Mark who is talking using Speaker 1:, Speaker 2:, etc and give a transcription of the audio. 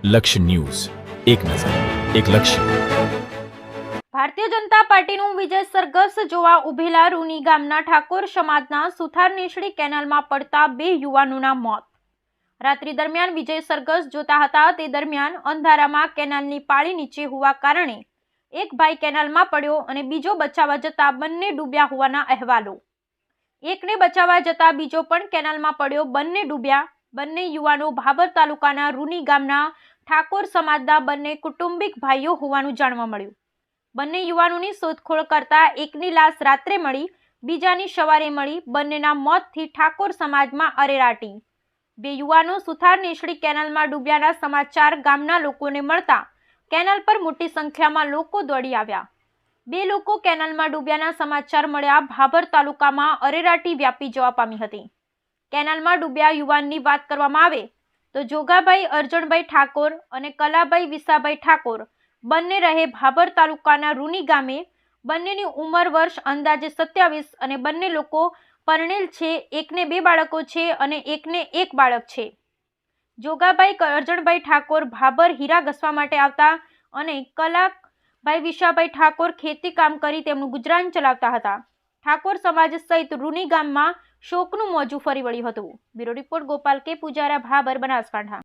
Speaker 1: લક્ષ્ય ન્યૂઝ, એક નજર, એક લક્ષ્ય.
Speaker 2: ભારતીય જનતા પાર્ટીનું વિજય સરઘસ જોવા ઉભેલા રૂની ગામના ઠાકોર સમાજના સુથાર નેસડી કેનાલમાં પડતા 2 યુવાનોના મોત. રાત્રિ દરમિયાન વિજય સરઘસ જોતા હતા તે દરમિયાન અંધારામાં કેનાલની પાળી નીચે હોવા કારણે એક ભાઈ કેનાલમાં પડ્યો અને બીજો બચાવવા જતા બંને ડૂબ્યા હોવાના અહેવાલો. એકને બચાવવા જતા બીજો પણ કેનાલમાં પડ્યો, બંને ડૂબ્યા. બંને યુવાનો ભાબર તાલુકાના રૂની ગામના ઠાકોર સમાજના બંને કુટુંબિક ભાઈઓ હોવાનું જાણવા મળ્યું. બંને યુવાનોની શોધખોળ કરતા એકની લાશ રાત્રે મળી, બીજાની સવારે મળી. બંનેના મોતથી ઠાકોર સમાજમાં અરેરાટી. 2 યુવાનો સુથાર નેસડી કેનાલમાં ડૂબ્યાના સમાચાર ગામના લોકોને મળતા કેનાલ પર મોટી સંખ્યામાં લોકો દોડી આવ્યા. 2 લોકો કેનાલમાં ડૂબ્યાના સમાચાર મળ્યા ભાભર તાલુકામાં અરેરાટી વ્યાપી જવા પામી હતી. કેનાલમાં ડૂબ્યા યુવાનની વાત કરવામાં આવે તો જોગાભાઈ અરજણભાઈ ઠાકોર અને કલાભાઈ વિસાભાઈ ઠાકોર બંને રહે ભાભર તાલુકાના રૂની ગામે. બંનેની ઉંમર વર્ષ અંદાજે 27 અને બંને લોકો પરણેલ છે. એકને 2 બાળકો છે અને એકને 1 બાળક છે. જોગાભાઈ અરજણભાઈ ઠાકોર ભાભર હીરા ઘસવા માટે આવતા અને કલાભાઈ વિસાભાઈ ઠાકોર ખેતી કામ કરી તેમનું ગુજરાન ચલાવતા હતા. ઠાકોર સમાજ સહિત રૂની ગામમાં શોકનું મોજું ફરી વળ્યું હતું. બ્યુરો રિપોર્ટ ગોપાલ કે પૂજારા, ભાભર, બનાસકાંઠા.